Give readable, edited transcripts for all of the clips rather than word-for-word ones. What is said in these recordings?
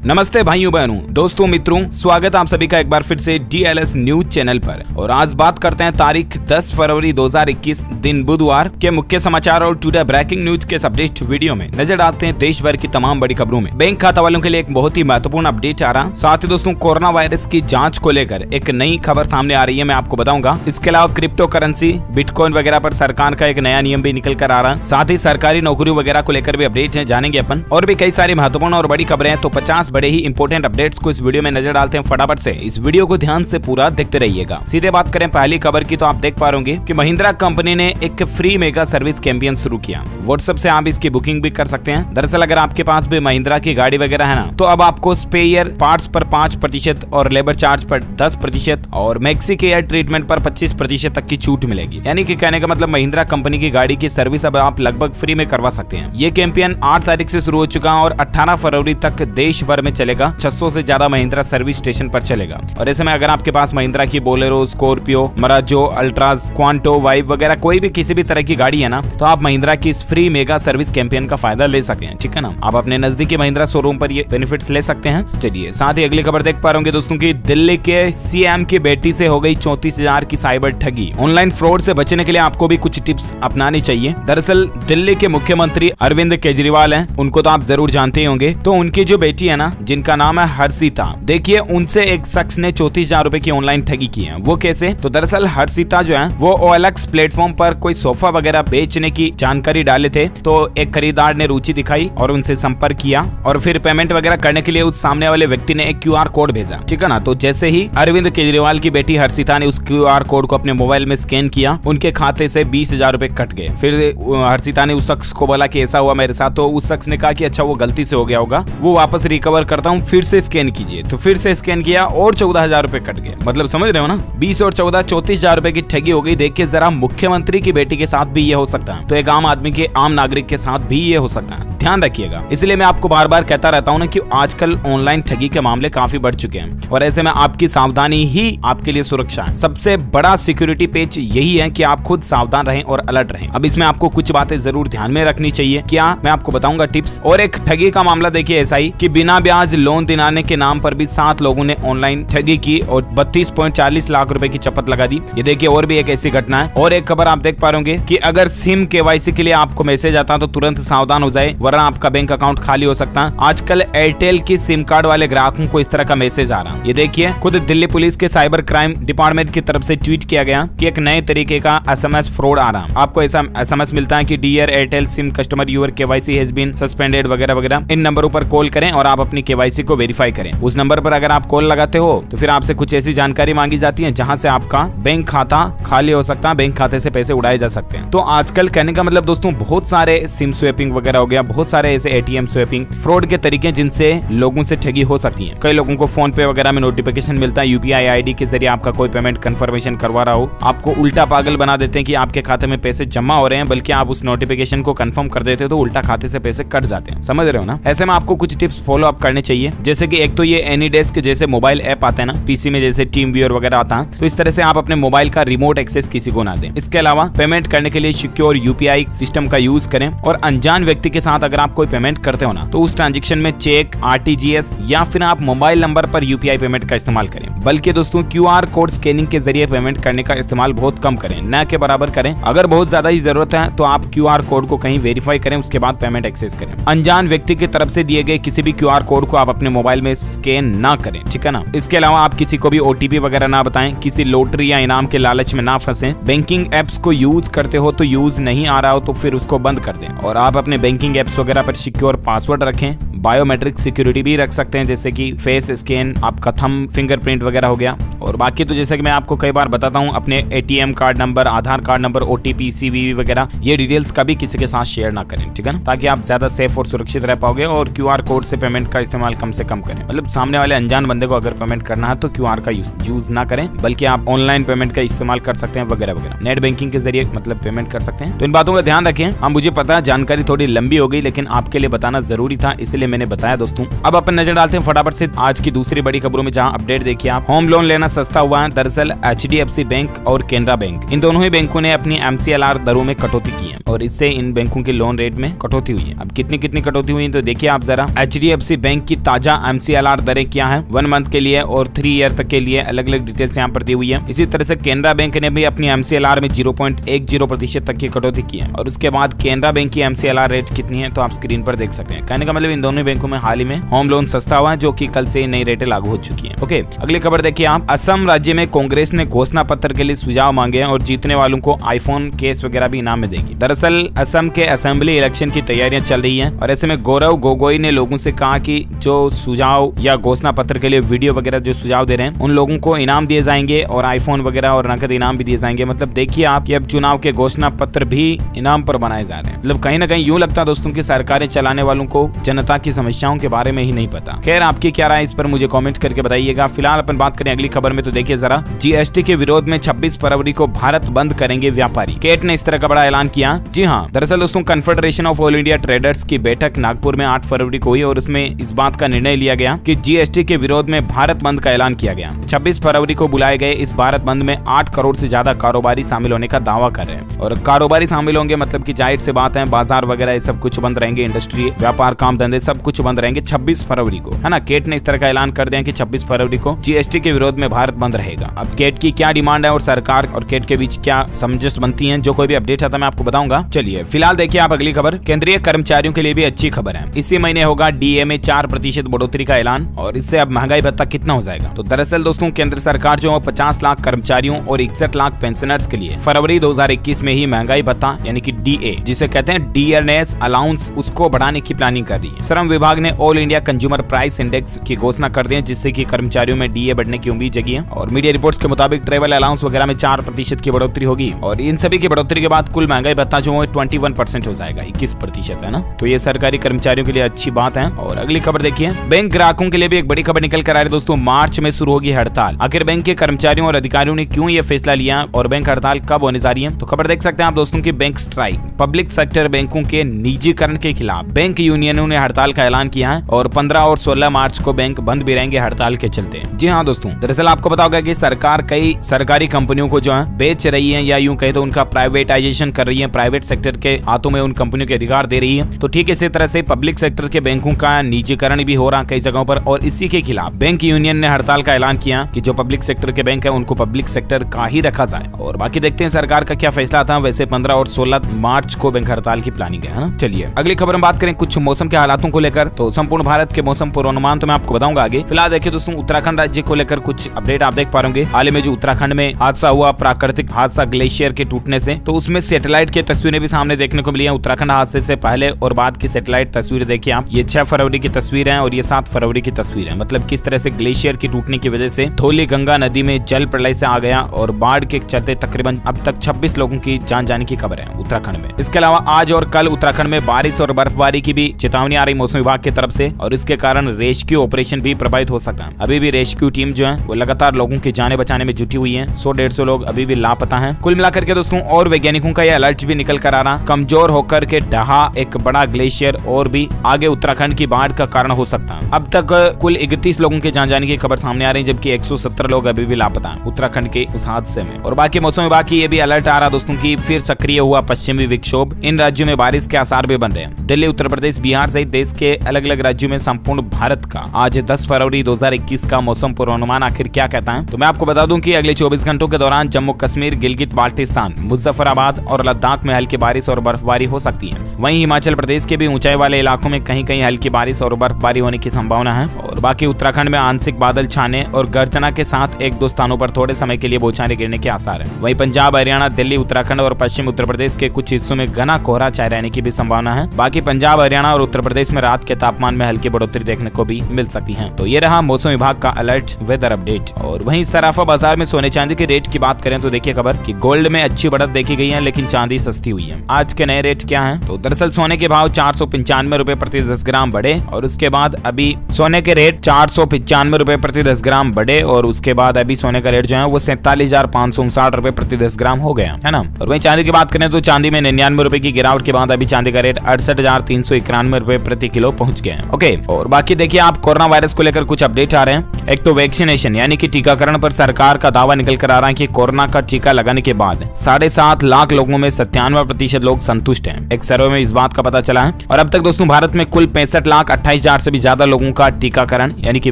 नमस्ते भाइयों बहनों, दोस्तों, मित्रों, स्वागत है आप सभी का एक बार फिर से DLS न्यूज चैनल पर। और आज बात करते हैं तारीख 10 फरवरी 2021 दिन बुधवार के मुख्य समाचार और टुडे ब्रेकिंग न्यूज के अपडेट वीडियो में नजर डालते हैं देश भर की तमाम बड़ी खबरों में। बैंक खाता वालों के लिए एक बहुत ही महत्वपूर्ण अपडेट आ रहा। साथ ही दोस्तों, कोरोना वायरस की जाँच को लेकर एक नई खबर सामने आ रही है, मैं आपको बताऊंगा। इसके अलावा क्रिप्टो करेंसी, बिटकॉइन वगैरह पर सरकार का एक नया नियम भी निकल कर आ रहा है। साथ ही सरकारी नौकरियों वगैरह को लेकर भी अपडेट है, जानेंगे अपन। और भी कई सारी महत्वपूर्ण और बड़ी खबरें हैं, तो 50 बड़े ही इंपोर्टेंट अपडेट्स को इस वीडियो में नजर डालते हैं। फटाफट से इस वीडियो को ध्यान से पूरा देखते रहिएगा। सीधे बात करें पहली खबर की, तो आप देख पा रहे होंगे कि महिंद्रा कंपनी ने एक फ्री मेगा सर्विस कैंपेन शुरू किया। व्हाट्सएप से आप इसकी बुकिंग भी कर सकते हैं। दरअसल अगर आपके पास भी महिंद्रा की गाड़ी वगैरह है ना, तो अब आपको स्पेयर पार्ट्स पर 5% और लेबर चार्ज पर 10% और मैक्सी केयर ट्रीटमेंट पर 25% तक की छूट मिलेगी। यानी कि कहने का मतलब महिंद्रा कंपनी की गाड़ी की सर्विस अब आप लगभग फ्री में करवा सकते हैं। ये कैंपेन 8 तारीख से शुरू हो चुका और 18 फरवरी तक देश भर में चलेगा। 600 से ज्यादा महिंद्रा सर्विस स्टेशन पर चलेगा। और ऐसे में अगर आपके पास महिंद्रा की बोलेरो, स्कॉर्पियो, मराजो, अल्ट्राज, क्वांटो, वाइव वगैरह कोई भी किसी भी तरह की गाड़ी है ना, तो आप महिंद्रा की इस फ्री मेगा सर्विस कैंपेन का फायदा ले सकते हैं। ठीक है ना, आप अपने नजदीकी महिंद्रा शोरूम पर ये बेनिफिट्स ले सकते हैं। चलिए, साथ ही अगली खबर देख पा रहे होंगे दोस्तों की दिल्ली के CM की बेटी से हो गई 34,000 की साइबर ठगी। ऑनलाइन फ्रॉड से बचने के लिए आपको भी कुछ टिप्स अपनानी चाहिए। दरअसल दिल्ली के मुख्यमंत्री अरविंद केजरीवाल हैं, उनको तो आप जरूर जानते ही होंगे। तो उनकी जो बेटी है ना, जिनका नाम है हर्षिता, देखिए उनसे एक शख्स ने 34,000 रुपए की ऑनलाइन ठगी की है। वो कैसे? तो दरअसल हर्षिता जो है वो OLX प्लेटफॉर्म पर कोई सोफा वगैरह बेचने की जानकारी डाले थे। तो एक खरीदार ने रुचि दिखाई और उनसे संपर्क किया और फिर पेमेंट वगैरह करने के लिए उस सामने वाले व्यक्ति ने एक QR कोड भेजा। ठीक है ना, तो जैसे ही अरविंद केजरीवाल की बेटी हर्षिता ने उस QR कोड को अपने मोबाइल में स्कैन किया, उनके खाते से 20,000 रुपए कट गए। फिर हर्षिता ने उस शख्स को बोला कि ऐसा हुआ मेरे साथ। तो उस शख्स ने कहा कि अच्छा, वो गलती से हो गया होगा, वो वापस रिकवर करता हूँ, फिर से स्कैन कीजिए। तो फिर से स्कैन किया और 14,000 रुपए कट गए। मतलब समझ रहे हो ना, 20 और 14 34,000 रुपए की ठगी हो गई। देखिए जरा, मुख्यमंत्री की बेटी के साथ भी ये हो सकता है, तो एक आम आदमी के, आम नागरिक के साथ भी ये हो सकता है। ध्यान रखिएगा। इसलिए मैं आपको बार बार कहता रहता हूँ ना कि आजकल ऑनलाइन ठगी के मामले काफी बढ़ चुके हैं और ऐसे में आपकी सावधानी ही आपके लिए सुरक्षा है। सबसे बड़ा सिक्योरिटी पेच यही है कि आप खुद सावधान रहें और अलर्ट रहें। अब इसमें आपको कुछ बातें जरूर ध्यान में रखनी चाहिए। क्या, मैं आपको बताऊंगा टिप्स। और एक ठगी का मामला देखिए ऐसा ही कि बिना ब्याज लोन दिलाने के नाम पर भी 7 लोगों ने ऑनलाइन ठगी की और 32.40 लाख रुपए की चपत लगा दी। ये देखिए और भी एक ऐसी घटना है। और एक खबर आप देख पा रहे कि अगर सिम KYC के लिए आपको मैसेज आता है तो तुरंत सावधान हो जाए, वरना आपका बैंक अकाउंट खाली हो सकता है। आजकल एयरटेल की सिम कार्ड वाले ग्राहकों को इस तरह का मैसेज आ रहा है। ये देखिए, खुद दिल्ली पुलिस के साइबर क्राइम डिपार्टमेंट की तरफ से ट्वीट किया गया कि एक नए तरीके का SMS फ्रॉड आ रहा है। आपको ऐसा SMS मिलता है कि dear Airtel SIM customer, your KYC has been suspended वगैरह वगैरह। इन नंबरों पर कॉल करें और आप अपनी KYC को वेरीफाई करें। उस नंबर पर अगर आप कॉल लगाते हो तो फिर आपसे कुछ ऐसी जानकारी मांगी जाती है जहां से आपका बैंक खाता खाली हो सकता है, बैंक खाते से पैसे उड़ाए जा सकते हैं। तो आजकल कहने का मतलब दोस्तों, बहुत सारे सिम स्वैपिंग वगैरह हो गया, बहुत सारे ऐसे ATM स्वैपिंग फ्रॉड के तरीके जिनसे लोगों से ठगी हो सकती है। कई लोगों को फोन पे वगैरह में नोटिफिकेशन मिलता है, UPI ID के जरिए आपका कोई पेमेंट कंफर्मेशन करवा रहा हो, आपको उल्टा पागल बना देते हैं कि आपके खाते में पैसे जमा हो रहे हैं, बल्कि आप उस नोटिफिकेशन को कंफर्म कर देते हो तो उल्टा खाते से पैसे कट जाते हैं। समझ रहे हो ना। ऐसे में आपको कुछ टिप्स फॉलो अप करने चाहिए, जैसे कि एक तो ये AnyDesk जैसे मोबाइल ऐप आते हैं ना, PC में जैसे TeamViewer वगैरह आता है, तो इस तरह से आप अपने मोबाइल का रिमोट एक्सेस किसी को ना दें। इसके अलावा पेमेंट करने के लिए सिक्योर UPI सिस्टम का यूज करें और अनजान व्यक्ति के साथ अगर आप कोई पेमेंट करते हो ना, तो उस ट्रांजेक्शन में चेक, RTGS या फिर आप मोबाइल नंबर पर UPI पेमेंट का इस्तेमाल करें। बल्कि दोस्तों, QR कोड स्कैनिंग के जरिए पेमेंट करने का इस्तेमाल बहुत कम करें, न के बराबर करें। अगर बहुत ज्यादा ही जरूरत है तो आप QR कोड को कहीं वेरीफाई करें, उसके बाद पेमेंट एक्सेस करें। अनजान व्यक्ति की तरफ से दिए गए किसी भी QR कोड को आप अपने मोबाइल में स्कैन ना करें। ठीक है ना। इसके अलावा आप किसी को भी OTP वगैरह ना बताएं, किसी लॉटरी या इनाम के लालच में ना फंसें। बैंकिंग एप्स को यूज करते हो तो यूज नहीं आ रहा हो तो फिर उसको बंद कर दें। और आप अपने बैंकिंग एप्स वगैरह पर सिक्योर पासवर्ड रखें। बायोमेट्रिक सिक्योरिटी भी रख सकते हैं, जैसे कि फेस स्कैन, आपका थंब फिंगरप्रिंट वगैरह हो गया। और बाकी तो जैसे कि मैं आपको कई बार बताता हूँ, अपने ATM कार्ड नंबर, आधार कार्ड नंबर, OTP, CVV वगैरह ये डिटेल्स कभी किसी के साथ शेयर ना करें। ठीक है ना, ताकि आप ज्यादा सेफ और सुरक्षित रह पाओगे। और QR कोड से पेमेंट का इस्तेमाल कम से कम करें। मतलब सामने वाले अनजान बंदे को अगर पेमेंट करना है तो QR का यूज ना करें, बल्कि आप ऑनलाइन पेमेंट का इस्तेमाल कर सकते हैं वगैरह वगैरह। नेट बैंकिंग के जरिए मतलब पेमेंट कर सकते हैं। तो इन बातों का ध्यान रखें। हाँ, मुझे पता है जानकारी थोड़ी लंबी हो गई, लेकिन आपके लिए बताना जरूरी था, इसलिए मैंने बताया दोस्तों। अब अपन नजर डालते हैं फटाफट से आज की दूसरी बड़ी खबरों में, जहां अपडेट देखिए आप। होम लोन लेना सस्ता हुआ है। दरअसल HDFC बैंक और केनरा बैंक, इन दोनों ही बैंकों ने अपनी MCLR दरों में कटौती की है और इससे इन बैंकों के लोन रेट में कटौती हुई है। अब कितनी कटौती हुई है तो देखिए आप जरा। HDFC बैंक की ताजा MCLR दरें क्या है 1 मंथ के लिए और 3 ईयर तक के लिए, अलग अलग डिटेल्स यहाँ पर दी हुई है। इसी तरह से केनरा बैंक ने भी अपनी MCLR में 0.10% तक की कटौती की है और उसके बाद केनरा बैंक की MCLR रेट कितनी है तो आप स्क्रीन पर देख सकते हैं। कहने का मतलब इन दोनों बैंकों में हाल ही में होम लोन सस्ता हुआ है, जो कि कल से नई रेटें लागू हो चुकी हैं। ओके, अगली खबर देखिए आप। असम राज्य में कांग्रेस ने घोषणा पत्र के लिए सुझाव मांगे हैं और जीतने वालों को आईफोन केस वगैरह भी इनाम में देगी। दरअसल असम के असेंबली इलेक्शन की तैयारियां चल रही हैं और ऐसे में गौरव गोगोई ने लोगों से कहा कि जो सुझाव या घोषणा पत्र के लिए वीडियो वगैरह जो सुझाव दे रहे हैं उन लोगों को इनाम दिए जाएंगे और आईफोन वगैरह और नकद इनाम भी दिए जाएंगे। मतलब देखिए आप कि अब चुनाव के घोषणा पत्र भी इनाम पर बनाए जा रहे हैं। मतलब कहीं ना कहीं यूं लगता है दोस्तों की सरकारें चलाने वालों को जनता की समस्याओं के बारे में ही नहीं पता। खैर, आपकी क्या राय इस पर मुझे कमेंट करके बताइएगा। फिलहाल अपन बात करें अगली खबर में तो देखिए जरा। GST के विरोध में 26 फरवरी को भारत बंद करेंगे व्यापारी। केट ने इस तरह का बड़ा ऐलान किया। जी हाँ, दरअसल दोस्तों confederation of all India traders की बैठक नागपुर में 8 फरवरी को हुई और उसमें इस बात का निर्णय लिया गया कि GST के विरोध में भारत बंद का ऐलान किया गया। 26 फरवरी को बुलाए गए इस भारत बंद में 8 करोड़ से ज्यादा कारोबारी शामिल होने का दावा कर रहे हैं और कारोबारी शामिल होंगे मतलब कि जाहिर से बात है बाजार वगैरह सब कुछ बंद रहेंगे, इंडस्ट्री व्यापार काम धंधे सब कुछ बंद रहेंगे 26 फरवरी को, है ना। केट ने इस तरह का ऐलान कर दिया कि 26 फरवरी को GST के विरोध में भारत बंद रहेगा। अब केट की क्या डिमांड है और सरकार और केट के बीच क्या समझौते बनती हैं, जो कोई भी अपडेट आता है मैं आपको बताऊंगा। चलिए फिलहाल देखिए आप अगली खबर। केंद्रीय कर्मचारियों के लिए भी अच्छी खबर है। इसी महीने होगा DA में 4% बढ़ोतरी का ऐलान और इससे अब महंगाई भत्ता कितना हो जाएगा। तो दरअसल दोस्तों केंद्र सरकार जो 50 लाख कर्मचारियों और 61 लाख पेंशनर्स के लिए फरवरी 2021 में ही महंगाई भत्ता यानी कि DA जिसे कहते हैं डियरनेस अलाउंस, उसको बढ़ाने की प्लानिंग कर रही है। श्रम विभाग ने all India consumer price index की घोषणा कर दी है, जिससे कि कर्मचारियों में DA बढ़ने की उम्मीद जगी है और मीडिया रिपोर्ट्स के मुताबिक ट्रेवल अलाउंस वगैरह में 4% की बढ़ोतरी होगी और इन सभी की बढ़ोतरी के बाद कुल महंगाई भत्ता जो है 21% हो जाएगा, 21% है ना। तो ये सरकारी कर्मचारियों के लिए अच्छी बात है। और अगली खबर देखिए, बैंक ग्राहकों के लिए भी एक बड़ी खबर निकल कर आ रही है दोस्तों। मार्च में शुरू होगी हड़ताल। आखिर बैंक के कर्मचारियों और अधिकारियों ने क्यों ये फैसला लिया और बैंक हड़ताल कब होने जा रही है तो खबर देख सकते हैं आप दोस्तों की। बैंक स्ट्राइक, पब्लिक सेक्टर बैंकों के निजीकरण के खिलाफ बैंक यूनियनों ने हड़ताल का ऐलान किया है और 15 और 16 मार्च को बैंक बंद भी रहेंगे हड़ताल के चलते। जी हाँ दोस्तों, दरअसल आपको पता होगा कि सरकार कई सरकारी कंपनियों को जो है बेच रही है या यूं कहे तो उनका प्राइवेटाइजेशन कर रही है, प्राइवेट सेक्टर के हाथों में उन कंपनियों के अधिकार दे रही है। तो ठीक इसी तरह से पब्लिक सेक्टर के बैंकों का निजीकरण भी हो रहा है कई जगहों पर और इसी के खिलाफ बैंक यूनियन ने हड़ताल का ऐलान किया कि जो पब्लिक सेक्टर के बैंक है उनको पब्लिक सेक्टर का ही रखा जाए। और बाकी देखते हैं सरकार का क्या फैसला था। वैसे 15 और 16 मार्च को बैंक हड़ताल की प्लानिंग है ना। चलिए अगली खबर में बात करें कुछ मौसम के हालातों को लेकर। तो संपूर्ण भारत के मौसम पूर्वानुमान तो मैं आपको बताऊंगा आगे। फिलहाल देखिए दोस्तों, उत्तराखंड राज्य को लेकर कुछ अपडेट आप देख पा रहे होंगे। हाल ही में जो उत्तराखंड में हादसा हुआ, प्राकृतिक हादसा ग्लेशियर के टूटने से, तो उसमें सैटेलाइट की तस्वीरें भी सामने देखने को मिली है। उत्तराखंड हादसे से पहले और बाद की सैटेलाइट तस्वीरें देखिए आप। ये 6 फरवरी की तस्वीर है और ये 7 फरवरी की तस्वीर है। मतलब किस तरह से ग्लेशियर की टूटने की वजह से धौली गंगा नदी में जल प्रलय से आ गया और बाढ़ के चलते तकरीबन अब तक 26 लोगों की जान जाने की खबर है उत्तराखंड में। इसके अलावा आज और कल उत्तराखंड में बारिश और बर्फबारी की भी चेतावनी आ रही मौसम विभाग की तरफ से और इसके कारण रेस्क्यू ऑपरेशन भी प्रभावित हो सकता है। अभी भी रेस्क्यू टीम जो है वो लगातार लोगों की जानें बचाने में जुटी हुई है। 100-150 लोग अभी भी लापता हैं। कुल मिलाकर के दोस्तों और वैज्ञानिकों का यह अलर्ट भी निकल कर आ रहा, कमजोर होकर के ढहा एक बड़ा ग्लेशियर और भी आगे उत्तराखंड की बाढ़ का कारण हो सकता है। अब तक कुल 31 लोगों के जान जाने की खबर सामने आ रही है, जबकि 117 लोग अभी भी लापता हैं उत्तराखंड के उस हादसे में। और बाकी मौसम विभाग की ये भी अलर्ट आ रहा दोस्तों की फिर सक्रिय हुआ पश्चिमी विक्षोभ। इन राज्यों में बारिश के आसार भी बन रहे हैं। दिल्ली, उत्तर प्रदेश, बिहार सहित देश के अलग अलग राज्यों में संपूर्ण भारत का आज 10 फरवरी 2021 का मौसम पूर्वानुमान आखिर क्या कहता है तो मैं आपको बता दूं कि अगले 24 घंटों के दौरान जम्मू कश्मीर, गिलगित बाल्टिस्तान, मुजफ्फराबाद और लद्दाख में हल्की बारिश और बर्फबारी हो सकती है। वहीं हिमाचल प्रदेश के भी ऊंचाई वाले इलाकों में कहीं कहीं हल्की बारिश और बर्फबारी होने की संभावना है। और बाकी उत्तराखंड में आंशिक बादल छाने और गर्जना के साथ 1-2 स्थानों पर थोड़े समय के लिए बौछारें गिरने के आसार है। वहीं पंजाब, हरियाणा, दिल्ली, उत्तराखंड और पश्चिम उत्तर प्रदेश के कुछ हिस्सों में घना कोहरा छाए रहने की भी संभावना है। बाकी पंजाब, हरियाणा और उत्तर प्रदेश में रात के तापमान में हल्की बढ़ोतरी देखने को भी मिल सकती है। तो ये रहा मौसम विभाग का अलर्ट वेदर अपडेट। और वहीं सराफा बाजार में सोने चांदी के रेट की बात करें तो देखिए खबर कि गोल्ड में अच्छी बढ़त देखी गई है, लेकिन चांदी सस्ती हुई है। आज के नए रेट क्या हैं? तो दरअसल सोने के भाव 495 रुपए प्रति 10 ग्राम बढ़े और उसके बाद अभी सोने के रेट रेट 495 रुपए प्रति 10 ग्राम बढ़े और उसके बाद अभी सोने का रेट जो है वो 47,559 रुपए प्रति 10 ग्राम हो गया है ना। और वहीं चांदी की बात करें तो चांदी में 99 रुपए की गिरावट के बाद अभी चांदी का रेट 68,391 रुपए प्रति किलो पहुंच गया है। ओके, और बाकी देखिए आप कोरोना वायरस को लेकर कुछ अपडेट आ रहे हैं। एक तो वैक्सीनेशन यानी कि टीकाकरण पर सरकार का दावा निकल कर आ रहा है कि कोरोना का टीका लगाने के बाद 7.5 लाख लोगों में 97% लोग संतुष्ट हैं। एक सर्वे में इस बात का पता चला है। और अब तक दोस्तों भारत में कुल 65,28,000 से भी ज्यादा लोगों का टीकाकरण यानी कि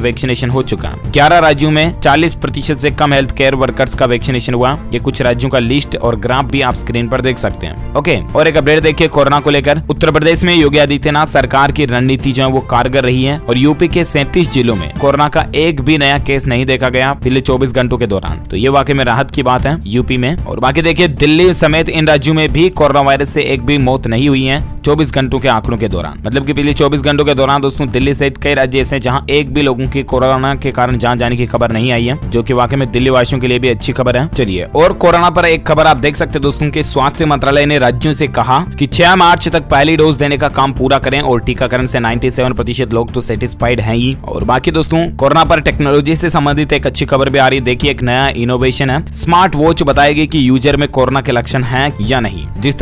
वैक्सीनेशन हो चुका है। 11 राज्यों में 40% से कम हेल्थ केयर वर्कर्स का वैक्सीनेशन हुआ। ये कुछ राज्यों का लिस्ट और ग्राफ भी आप स्क्रीन पर देख सकते हैं। ओके, और एक अपडेट देखिए कोरोना को लेकर। उत्तर प्रदेश में योगी आदित्यनाथ सरकार की रणनीति जो है वो कारगर रही है और यूपी के 37 जिलों में कोरोना का एक भी नया केस नहीं देखा गया पिछले 24 घंटों के दौरान। तो ये वाकई में राहत की बात है यूपी में। और बाकी देखिए दिल्ली समेत इन राज्यों में भी कोरोना वायरस से एक भी मौत नहीं हुई है 24 घंटों के आंकड़ों के दौरान। मतलब कि पिछले 24 घंटों के दौरान दोस्तों दिल्ली सहित कई राज्य ऐसे जहां एक भी लोगों की कोरोना के कारण जान जाने की खबर नहीं आई है, जो कि वाकई में दिल्ली वासियों के लिए भी अच्छी खबर है। चलिए, और कोरोना पर एक खबर आप देख सकते हैं दोस्तों कि स्वास्थ्य मंत्रालय ने राज्यों से कहा कि 6 मार्च तक पहली डोज देने का काम पूरा करें और टीकाकरण से 97% लोग तो सेटिस्फाइड हैं ही। और बाकी दोस्तों कोरोना पर टेक्नोलॉजी से संबंधित एक अच्छी खबर भी आ रही है। देखिए एक नया इनोवेशन है, स्मार्ट वॉच बताएगी कि यूजर में कोरोना के लक्षण हैं या नहीं। जिस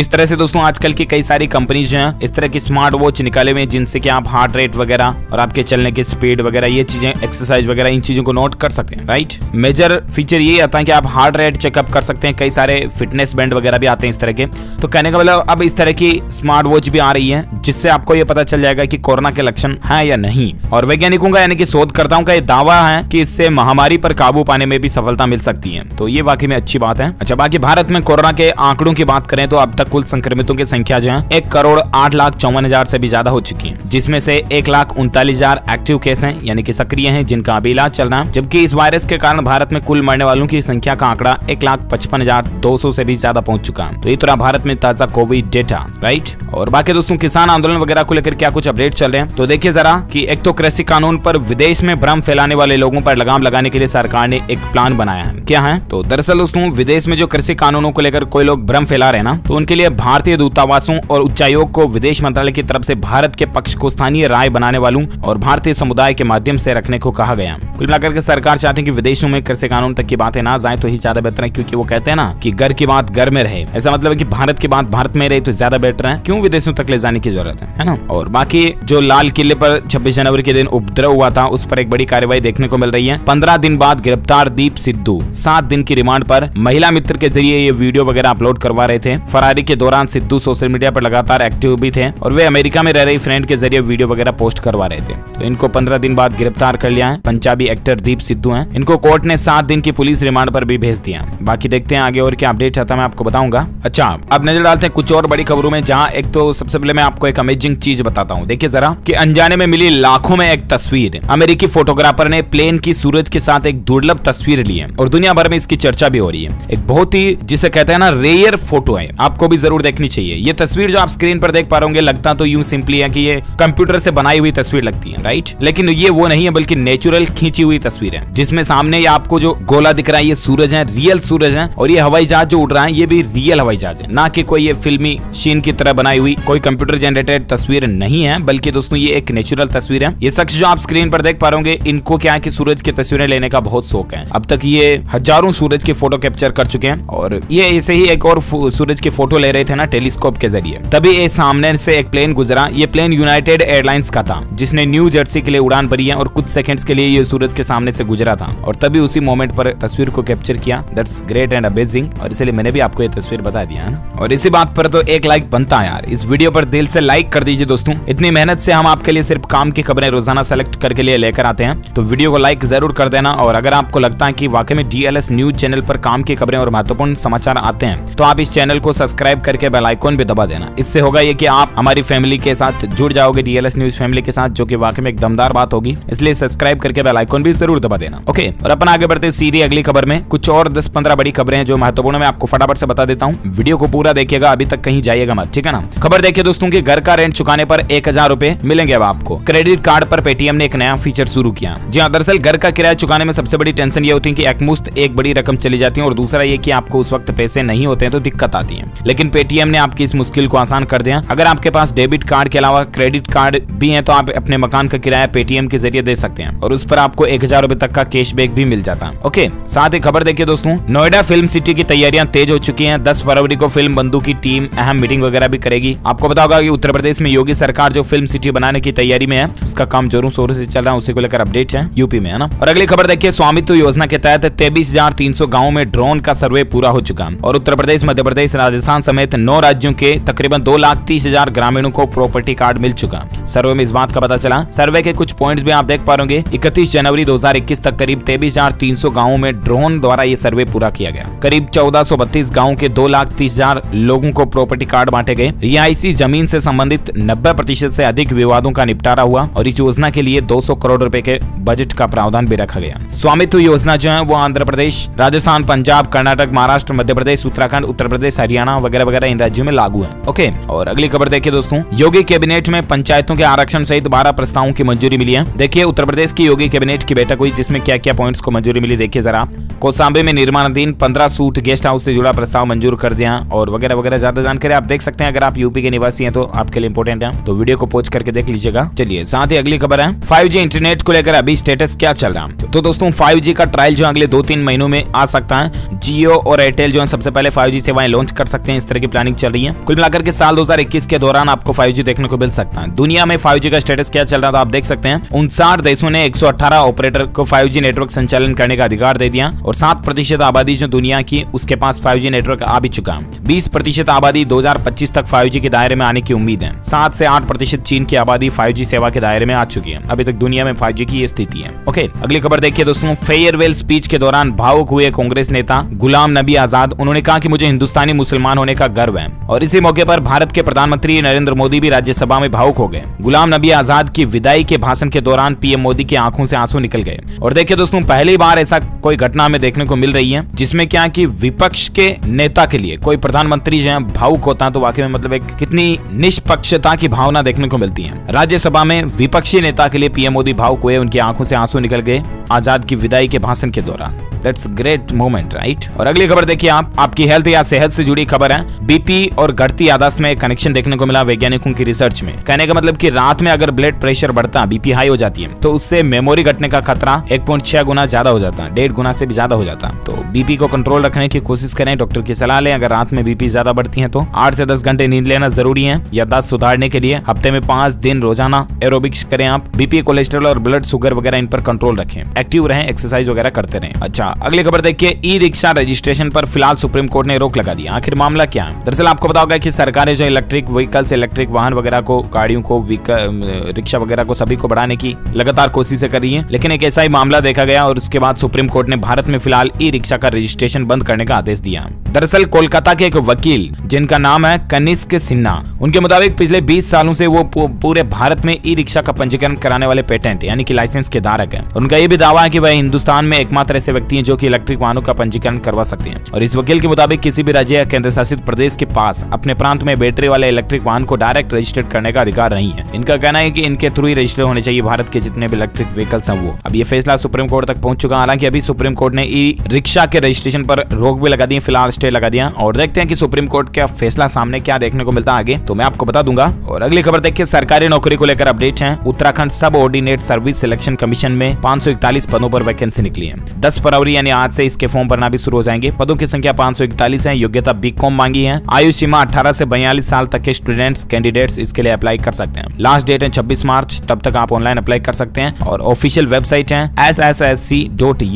तरह से दोस्तों आजकल की कई सारी कंपनीज हैं इस तरह की स्मार्ट वॉच निकाले हुए जिनसे कि आप हार्ट रेट वगैरह और आपके चलने की स्पीड वगैरह ये चीजें एक्सरसाइज वगैरह इन चीजों को नोट कर सकते हैं। राइट, मेजर फीचर ये आता है कि आप हार्ट रेट चेकअप कर सकते हैं। कई सारे फिटनेस बैंड वगैरह भी आते हैं इस तरह के। तो कहने का मतलब अब इस तरह की स्मार्ट वॉच भी आ रही है जिससे आपको ये पता चल जाएगा कि कोरोना के लक्षण है या नहीं। और वैज्ञानिकों का यानी कि शोधकर्ताओं का ये दावा है कि इससे महामारी पर काबू पाने में भी सफलता मिल सकती है। तो ये वाकई में अच्छी बात है। अच्छा, बाकी भारत में कोरोना के आंकड़ों की बात करें तो अब तक कुल संक्रमितों की संख्या जो है 1,08,54,000 से भी ज्यादा हो चुकी है, जिसमें से 1,39,000 एक्टिव केस हैं यानी कि सक्रिय हैं जिनका अभी इलाज चल रहा है। जबकि इस वायरस के कारण भारत में कुल मरने वालों की संख्या का आंकड़ा 1,55,200 से भी ज्यादा पहुंच चुका है। तो ये तो भारत में ताजा कोविड डेटा। राइट, और बाकी दोस्तों किसान आंदोलन वगैरह को लेकर क्या कुछ अपडेट चल रहे हैं तो देखिए जरा कि एक तो कृषि कानून पर विदेश में भ्रम फैलाने वाले लोगों पर लगाम लगाने के लिए सरकार ने एक प्लान बनाया है। क्या है तो दरअसल दोस्तों विदेश में जो कृषि कानूनों को लेकर कोई लोग भ्रम फैला रहे हैं ना, तो उनके लिए भारतीय दूतावासों और उच्चायोग को विदेश मंत्रालय की तरफ से भारत के पक्ष को स्थानीय राय बनाने वालों और भारतीय समुदाय के माध्यम से रखने को कहा गया। कुल मिलाकर के सरकार चाहती है कि विदेशों में कृषि कानून तक की बातें ना जाए तो ही ज्यादा बेहतर है, क्योंकि वो कहते हैं ना कि घर की बात घर में रहे। ऐसा मतलब है कि भारत की बात भारत में रहे तो ज्यादा बेटर है, क्यों विदेशों तक ले जाने की जरूरत है ना। और बाकी जो लाल किले पर 26 जनवरी के दिन उपद्रव हुआ था उस पर एक बड़ी कार्रवाई देखने को मिल रही है। 15 दिन बाद गिरफ्तार दीप सिद्धू 7 दिन की रिमांड पर महिला मित्र के जरिए ये वीडियो वगैरह अपलोड करवा रहे थे। फरारी के दौरान सिद्धू सोशल मीडिया पर लगातार एक्टिव भी थे और वे अमेरिका में रह रही फ्रेंड के जरिए वीडियो वगैरह पोस्ट करवा रहे थे। तो इनको 15 दिन बाद गिरफ्तार कर लिया है। पंजाबी एक्टर दीप सिद्धू हैं। इनको कोर्ट ने 7 दिन की पुलिस रिमांड पर भी भेज दिया। बाकी देखते हैं आगे और क्या अपडेट आता है, मैं आपको बताऊंगा। अच्छा, अब नजर डालते हैं कुछ और बड़ी खबरों में, जहां एक तो सबसे पहले मैं आपको एक अमेजिंग चीज बताता हूं। देखिए जरा कि अनजाने में मिली लाखों में एक तस्वीर। अमेरिकी फोटोग्राफर ने प्लेन की सूरज के साथ एक दुर्लभ तस्वीर ली है और दुनिया भर में इसकी चर्चा भी हो रही है। एक बहुत ही जिसे कहते हैं ना रेयर फोटो है, आपको भी जरूर देखनी चाहिए। ये तस्वीर जो आप स्क्रीन पर देख पा रहे होंगे लगता तो यूं सिंपली है कि ये कंप्यूटर से बनाई हुई तस्वीर लगती है, राइट, लेकिन ये वो नहीं है बल्कि नेचुरल खींची हुई तस्वीर है, जिसमें सामने आपको जो गोला दिख रहा है ये सूरज है, रियल सूरज है। और ये हवाई जहाज जो उड़ रहा है ये भी रियल हवाई जहाज है, ना कि कोई ये फिल्मी शीन की तरह बनाई हुई कोई कंप्यूटर जनरेटेड तस्वीर नहीं है, बल्कि दोस्तों ये एक नेचुरल तस्वीर है। ये शख्स जो आप स्क्रीन पर देख पा रहे होंगे इनको क्या है कि सूरज की तस्वीरें लेने का बहुत शौक है। अब तक ये हजारों सूरज की फोटो कैप्चर कर चुके हैं और ये ऐसे ही एक और सूरज की फोटो ले रहे थे ना टेलीस्कोप के जरिए, तभी ये सामने से एक प्लेन गुजरा। ये प्लेन यूनाइटेड एयरलाइंस का था जिसने न्यू जर्सी के लिए उड़ान भरी है और कुछ सेकंड्स के लिए ये सूरज के सामने से गुजरा था और तभी उसी मोमेंट पर तस्वीर को कैप्चर किया। दैट्स ग्रेट एंड अमेजिंग, और इसलिए मैंने भी आपको ये तस्वीर बता दिया है ना। और इसी बात पर तो एक लाइक बनता है यार, इस वीडियो पर दिल से लाइक कर दीजिए दोस्तों। इतनी मेहनत से हम आपके लिए सिर्फ काम की खबरें रोजाना सेलेक्ट करके लिए लेकर आते हैं, तो वीडियो को लाइक जरूर कर देना। और अगर आपको लगता है कि वाकई में डीएलएस न्यूज चैनल पर काम की खबरें और महत्वपूर्ण समाचार आते हैं तो आप इस चैनल को सब्सक्राइब करके बेल आइकन भी दबा देना। इससे होगा ये कि आप हमारी फैमिली के साथ जुड़ जाओगे, डीएलएस न्यूज फैमिली के साथ, जो कि वाकई में एक दमदार बात होगी। इसलिए सब्सक्राइब करके बेल आइकन भी जरूर दबा देना। ओके, और अपन आगे बढ़ते सीधी अगली खबर में। कुछ और 10-15 बड़ी खबरें हैं जो महत्वपूर्ण मैं आपको फटाफट से बता देता हूँ। वीडियो को पूरा देखिएगा, अभी तक कहीं जाइएगा मत, ठीक है ना। खबर देखिए दोस्तों कि घर का रेंट चुकाने पर 1,000 रुपए मिलेंगे अब आपको। क्रेडिट कार्ड पर पेटीएम ने एक नया फीचर शुरू किया। जी हाँ, दरअसल घर का किराया चुकाने में सबसे बड़ी टेंशन ये होती है कि एकमुश्त एक बड़ी रकम चली जाती है और दूसरा ये कि आपको उस वक्त पैसे नहीं होते हैं तो दिक्कत आती है। लेकिन पेटीएम ने आपकी इस मुश्किल को आसान कर दिया। अगर आपके पास डेबिट कार्ड के अलावा क्रेडिट कार्ड भी है तो आप अपने मकान का किराया पेटीएम के जरिए दे सकते हैं और उस पर आपको 1000 रुपए तक का कैशबैक भी मिल जाता है। ओके, साथ ही खबर देखिए दोस्तों, नोएडा फिल्म सिटी की तैयारियां तेज हो चुकी हैं। 10 फरवरी को फिल्म बंधु की टीम अहम मीटिंग वगैरह भी करेगी। आपको पता होगा कि उत्तर प्रदेश में योगी सरकार जो फिल्म सिटी बनाने की तैयारी में है, उसका काम जोरों शोरों से चल रहा है। उसी को लेकर अपडेट है यूपी में, है ना। और अगली खबर देखिए, स्वामित्व योजना के तहत 23,300 गाँव में ड्रोन का सर्वे पूरा हो चुका है और उत्तर प्रदेश, मध्य प्रदेश, राजस्थान समेत 9 राज्यों के तकरीबन 2,30,000 ग्रामीणों को प्रॉपर्टी कार्ड मिल चुका। सर्वे में इस बात का पता चला। सर्वे के कुछ पॉइंट्स भी आप देख पा रहे होंगे। 31 जनवरी 2021 तक करीब 23,300 गाँवों में ड्रोन द्वारा ये सर्वे पूरा किया गया। करीब 1432 गाँव के 2,30,000 लोगों को प्रॉपर्टी कार्ड बांटे गए। रिहायशी जमीन से संबंधित 90% से अधिक विवादों का निपटारा हुआ और इस योजना के लिए 200 करोड़ रुपए के बजट का प्रावधान भी रखा गया। स्वामित्व योजना जो है वो आंध्र प्रदेश, राजस्थान, पंजाब, कर्नाटक, महाराष्ट्र, मध्य प्रदेश, उत्तराखंड, उत्तर प्रदेश, हरियाणा वगैरह वगैरह इन राज्यों में लागू है। ओके, और अगली खबर देखिए दोस्तों, योगी कैबिनेट में पंचायतों के आरक्षण सहित 12 प्रस्तावों की मंजूरी मिली है। देखिए, उत्तर प्रदेश की योगी कैबिनेट की बैठक हुई जिसमें क्या क्या पॉइंट्स को मंजूरी मिली देखिए जरा। कौसांबे में निर्माणाधीन 15 सूट गेस्ट हाउस से जुड़ा प्रस्ताव मंजूर कर दिया और वगैरह वगैरह। ज्यादा जानकारी आप देख सकते हैं अगर आप यूपी के निवासी हैं तो आपके लिए इंपॉर्टेंट है, तो वीडियो को पॉज करके देख लीजिएगा। चलिए, साथ ही अगली खबर है 5G इंटरनेट को लेकर अभी स्टेटस क्या चल रहा है। तो दोस्तों, 5G का ट्रायल जो अगले 2-3 महीनों में आ सकता है। जियो और एयरटेल जो है सबसे पहले 5G सेवाएं लॉन्च कर सकते हैं। इस तरह की प्लानिंग चल रही है। कुल मिलाकर के साल 2021 के दौरान आपको 5G देखने को मिल सकता है। दुनिया में 5G का स्टेटस क्या चल रहा था आप देख सकते हैं। 59 देशों ने 118 ऑपरेटर को 5G नेटवर्क संचालन करने का अधिकार दे दिया और 7% आबादी जो दुनिया की उसके पास 5G नेटवर्क आ भी चुका है। 20% आबादी 2025 तक 5G के दायरे में आने की उम्मीद है। 7 से 8% चीन की आबादी 5G सेवा के दायरे में आ चुकी है। अभी तक दुनिया में 5G की ये स्थिति है। ओके, अगली खबर देखिए दोस्तों, फेयरवेल स्पीच के दौरान भावुक हुए कांग्रेस नेता गुलाम नबी आजाद। उन्होंने कहा कि मुझे हिंदुस्तानी मुसलमान होने का गर्व है और इसी मौके पर भारत के प्रधानमंत्री नरेंद्र मोदी भी राज्यसभा में भावुक हो गए। गुलाम नबी आजाद की विदाई के भाषण के दौरान पीएम मोदी की आंखों से आंसू निकल गए। और देखिए दोस्तों, पहली बार ऐसा कोई घटना हमें देखने को मिल रही है जिसमें क्या कि विपक्ष के नेता के लिए कोई प्रधानमंत्री जो है भावुक होता है, तो वाकई में मतलब एक कितनी निष्पक्षता की भावना देखने को मिलती है। राज्यसभा में विपक्षी नेता के लिए पीएम मोदी भावुक हुए, उनकी आंखों से आंसू निकल गए आजाद की विदाई के भाषण के दौरान। That's great moment, right. और अगली खबर देखिए आप, आपकी हेल्थ या सेहत से जुड़ी खबर है। बीपी और घटती याददाश्त में कनेक्शन देखने को मिला वैज्ञानिकों की रिसर्च में। कहने का मतलब कि रात में अगर ब्लड प्रेशर बढ़ता, बीपी हाई हो जाती है, तो उससे मेमोरी घटने का खतरा 1.6 गुना ज्यादा हो जाता है, 1.5 गुना से भी ज्यादा हो जाता है। तो बीपी को कंट्रोल रखने की कोशिश करें, डॉक्टर की सलाह लें। अगर रात में बीपी ज्यादा बढ़ती है तो 8 से 10 घंटे नींद लेना जरूरी है। याददाश्त सुधारने के लिए हफ्ते में 5 दिन रोजाना एरोबिक्स करें आप। बीपी, कोलेस्ट्रॉल और ब्लड शुगर वगैरह इन पर कंट्रोल रखें, एक्टिव रहें, एक्सरसाइज वगैरह करते रहें। अच्छा, अगली खबर देखिए, ई रिक्शा रजिस्ट्रेशन पर फिलहाल सुप्रीम कोर्ट ने रोक लगा दी। आखिर मामला क्या है? दरअसल आपको पता होगा कि सरकारें जो इलेक्ट्रिक व्हीकल्स, इलेक्ट्रिक वाहन वगैरह को, गाड़ियों को, रिक्शा वगैरह को सभी को बढ़ाने की लगातार कोशिशें कर रही है। लेकिन एक ऐसा ही मामला देखा गया और उसके बाद सुप्रीम कोर्ट ने भारत में फिलहाल ई रिक्शा का रजिस्ट्रेशन बंद करने का आदेश दिया। दरअसल कोलकाता के एक वकील जिनका नाम है कनिष्क सिन्हा, उनके मुताबिक पिछले 20 सालों से वो पूरे भारत में ई रिक्शा का पंजीकरण कराने वाले पेटेंट यानी कि लाइसेंस के धारक है। उनका ये भी दावा है कि वह हिंदुस्तान में एकमात्र ऐसे व्यक्ति हैं जो कि इलेक्ट्रिक वाहनों का पंजीकरण करवा सकते हैं। और इस वकील के मुताबिक किसी भी राज्य या केंद्र शासित प्रदेश के पास अपने प्रांत में बैटरी वाले इलेक्ट्रिक वाहन को डायरेक्ट रजिस्टर्ड करने का अधिकार नहीं है। इनका कहना है कि इनके थ्रू ही रजिस्टर होने चाहिए भारत के जितने भी इलेक्ट्रिक व्हीकल्स हैं वो। अब ये फैसला सुप्रीम कोर्ट तक पहुंच चुका। हालांकि अभी सुप्रीम कोर्ट ने ई रिक्शा के रजिस्ट्रेशन पर रोक भी लगा दी, फिलहाल स्टे लगा दिया और देखते हैं कि सुप्रीम कोर्ट का फैसला सामने क्या देखने को मिलता है आगे, तो मैं आपको बता दूंगा। और अगली खबर देखिए, सरकारी नौकरी को लेकर अपडेट है। उत्तराखंड सब ऑर्डिनेट सर्विस सिलेक्शन कमीशन में 541 पदों पर वैकेंसी निकली है। 10 फरवरी यानी आज से इसके फॉर्म भरना भी शुरू हो जाएंगे। पदों की संख्या 541 है। योग्यता बीकॉम मांगी है। आयु सीमा 18 से 42 साल तक के स्टूडेंट्स, कैंडिडेट्स इसके लिए अप्लाई कर सकते हैं। लास्ट डेट है 26 मार्च, तब तक आप ऑनलाइन अप्लाई कर सकते हैं। और ऑफिशियल वेबसाइट है sssc.uk.gov.in।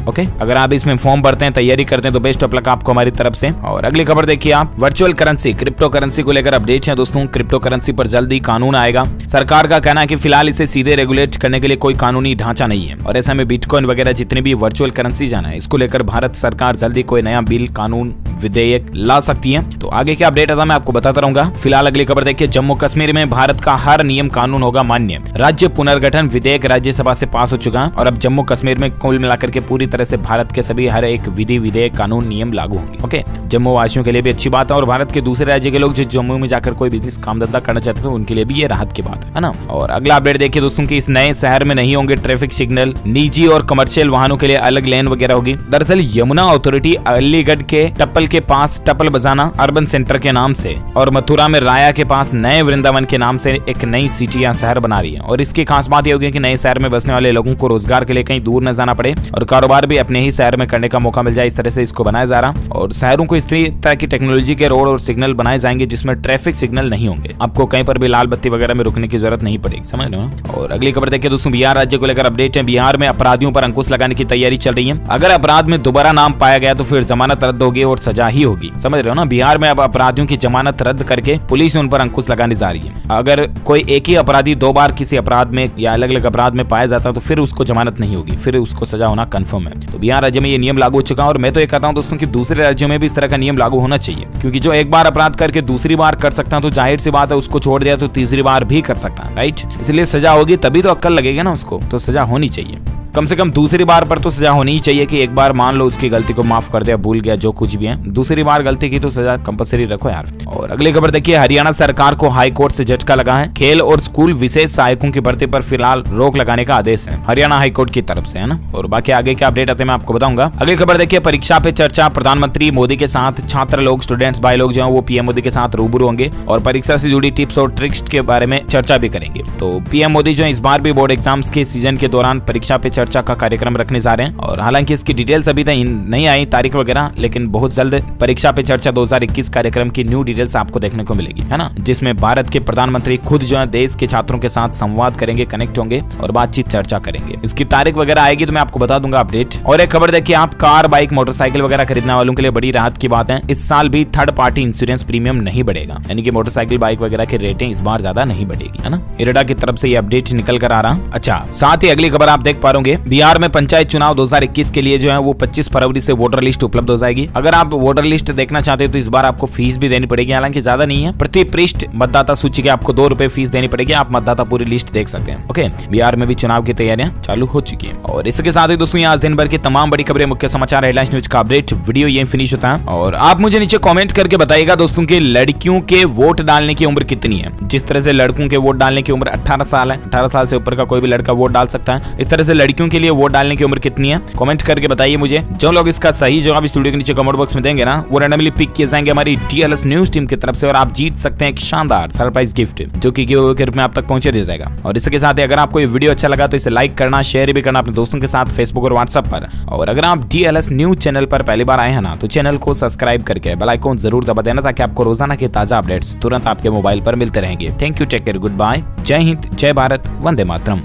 ओके, अगर आप इसमें फॉर्म भरते हैं, तैयारी करते हैं तो बेस्ट ऑफ लक आपको हमारी तरफ से। और अगली खबर देखिए आप, वर्चुअल करेंसी, क्रिप्टो करेंसी को लेकर अपडेट है दोस्तों। क्रिप्टो करेंसी पर जल्दी कानून आएगा। सरकार का कहना है कि फिलहाल इसे सीधे रेगुलेट करने के लिए कोई कानूनी ढांचा ढांचा नहीं है और ऐसे में बिटकॉइन वगैरह जितने भी वर्चुअल करेंसी जाना है, इसको लेकर भारत सरकार जल्दी कोई नया बिल, कानून, विधेयक ला सकती है। तो आगे क्या अपडेट आता मैं आपको बताता रहूंगा। फिलहाल अगली खबर देखिए, जम्मू कश्मीर में भारत का हर नियम कानून होगा मान्य। राज्य पुनर्गठन विधेयक राज्यसभा से पास हो चुका है और अब जम्मू कश्मीर में कुल मिलाकर के पूरी तरह से भारत के सभी हर एक विधि, विधेयक, कानून, नियम लागू होंगे। ओके, जम्मू वासियों के लिए भी अच्छी बात है और भारत के दूसरे राज्य के लोग जो जम्मू में जाकर कोई बिजनेस, काम धंधा करना चाहते हैं उनके लिए भी ये राहत की बात है ना। और अगला अपडेट देखिए दोस्तों कि इस नए शहर में नहीं होंगे ट्रैफिक सिग्नल, निजी और कमर्शियल वाहनों के लिए अलग लेन वगैरह होगी। दरअसल यमुना अथॉरिटी अलीगढ़ के टप्पल के पास टप्पल बजाना अर्बन सेंटर के नाम से और मथुरा में राया के पास नए वृंदावन के नाम से एक नई सिटी या शहर बना रही है। और इसकी खास बात यह होगी कि नए शहर में बसने वाले लोगों को रोजगार के लिए कहीं दूर न जाना पड़े और कारोबार भी अपने ही शहर में करने का मौका मिल जाए। इस तरह से इसको बनाया जा रहा और शहरों को इस तरह की टेक्नोलॉजी के रोड और सिग्नल बनाए जाएंगे जिसमें ट्रैफिक सिग्नल नहीं होंगे। आपको कहीं पर भी लाल बत्ती वगैरह में रुकने की जरूरत नहीं पड़ेगी, समझ रहे हो। और अगली खबर देखिए दोस्तों, बिहार राज्य को लेकर अपडेट है। बिहार में अपराधियों पर अंकुश लगाने की तैयारी चल रही है। अगर अपराध में दोबारा नाम पाया गया तो फिर जमानत रद्द होगी और सजा ही होगी, समझ रहे हो ना। बिहार में अब अपराधियों की जमानत रद्द करके पुलिस उन पर अंकुश लगाने जा रही है। अगर कोई एक ही अपराधी दो बार किसी अपराध में या अलग अलग अपराध में पाया जाता है तो फिर उसको जमानत नहीं होगी, फिर उसको सजा होना कंफर्म है। तो बिहार राज्य में ये नियम लागू हो चुका है और मैं तो ये कहता हूँ दोस्तों कि दूसरे राज्यों में भी इस तरह का नियम लागू होना चाहिए, क्योंकि जो एक बार अपराध करके दूसरी बार कर सकता है तो जाहिर सी बात है उसको छोड़ दिया तो तीसरी बार भी कर सकता है, राइट। इसलिए सजा होगी तभी तो अक्ल लगेगा ना उसको, तो सजा होनी चाहिए। कम से कम दूसरी बार पर तो सजा होनी ही चाहिए कि एक बार मान लो उसकी गलती को माफ कर दिया, भूल गया, जो कुछ भी है, दूसरी बार गलती की तो सजा कंपलसरी रखो यार। और अगली खबर देखिए, हरियाणा सरकार को हाई कोर्ट से झटका लगा है। खेल और स्कूल विशेष सहायकों की भर्ती पर फिलहाल रोक लगाने का आदेश है हरियाणा हाई कोर्ट की तरफ से, है ना। और बाकी आगे क्या अपडेट आते हैं मैं आपको बताऊंगा। अगली खबर देखिए, परीक्षा पे चर्चा। प्रधानमंत्री मोदी के साथ छात्र लोग, स्टूडेंट्स भाई लोग जो है वो पीएम मोदी के साथ रूबरू होंगे और परीक्षा से जुड़ी टिप्स और ट्रिक्स के बारे में चर्चा भी करेंगे। तो पीएम मोदी जो इस बार भी बोर्ड एग्जाम्स के सीजन के दौरान परीक्षा पे चर्चा का कार्यक्रम रखने जा रहे हैं और हालांकि इसकी डिटेल्स अभी तक नहीं आई, तारीख वगैरह, लेकिन बहुत जल्द परीक्षा पे चर्चा 2021 कार्यक्रम की न्यू डिटेल्स आपको देखने को मिलेगी, है ना, जिसमें भारत के प्रधानमंत्री खुद जो है देश के छात्रों के साथ संवाद करेंगे, कनेक्ट होंगे और बातचीत चर्चा करेंगे। इसकी तारीख वगैरह आएगी तो मैं आपको बता दूंगा अपडेट। और एक खबर देखिए, आप कार, बाइक, मोटरसाइकिल वगैरह खरीदने वालों के लिए बड़ी राहत की बात है। इस साल भी थर्ड पार्टी इंश्योरेंस प्रीमियम नहीं बढ़ेगा, यानी कि मोटरसाइकिल, बाइक वगैरह की रेटें इस बार ज्यादा नहीं बढ़ेगी, है ना। इरेडा की तरफ से ये अपडेट निकल कर आ रहा। अच्छा, साथ ही अगली खबर आप देख पा रहे, बिहार में पंचायत चुनाव 2021 के लिए जो है वो 25 फरवरी से वोटर लिस्ट उपलब्ध हो जाएगी। अगर आप वोटर लिस्ट देखना चाहते हैं तो इस बार आपको फीस भी देनी पड़ेगी, हालांकि ज्यादा नहीं है। प्रति पृष्ठ मतदाता सूची के आपको 2 रुपए फीस देनी पड़ेगी। आप मतदाता पूरी लिस्ट देख सकते हैं। ओके, बिहार में भी चुनाव की तैयारियां चालू हो चुकी है। और इसके साथ ही दोस्तों आज दिन भर की तमाम बड़ी खबरें, मुख्य समाचार, हेडलाइंस न्यूज का अपडेट वीडियो ये फिनिश होता है। और आप मुझे नीचे कमेंट करके बताइएगा दोस्तों की लड़कियों के वोट डालने की उम्र कितनी है। जिस तरह से लड़कों के वोट डालने की उम्र 18 साल है, 18 साल से ऊपर का कोई भी लड़का वोट डाल सकता है, इस तरह से लड़कियों के लिए वोट डालने की उम्र कितनी है, कमेंट करके बताइए मुझे। जो लोग इसका सही जवाब इस वीडियो के नीचे कमेंट बॉक्स में देंगे ना, वो रैंडमली पिक किए जाएंगे हमारी डीएलएस न्यूज टीम की तरफ से और आप जीत सकते हैं एक शानदार सरप्राइज गिफ्ट जो कि गिव के रूप में आप तक पहुंचे दिया जाएगा। और इसके साथ ही अगर आपको ये वीडियो अच्छा लगा तो इसे लाइक करना, शेयर भी करना अपने दोस्तों के साथ फेसबुक और व्हाट्सएप पर। और अगर आप डीएलएस न्यूज चैनल पर पहली बार आए हैं ना, तो चैनल को सब्सक्राइब करके बेल आइकन जरूर दबा देना ताकि आपको रोजाना के ताजा अपडेट्स तुरंत आपके मोबाइल पर मिलते रहेंगे। Thank you, take care, goodbye, जय हिंद, जय भारत, वंदे मातरम।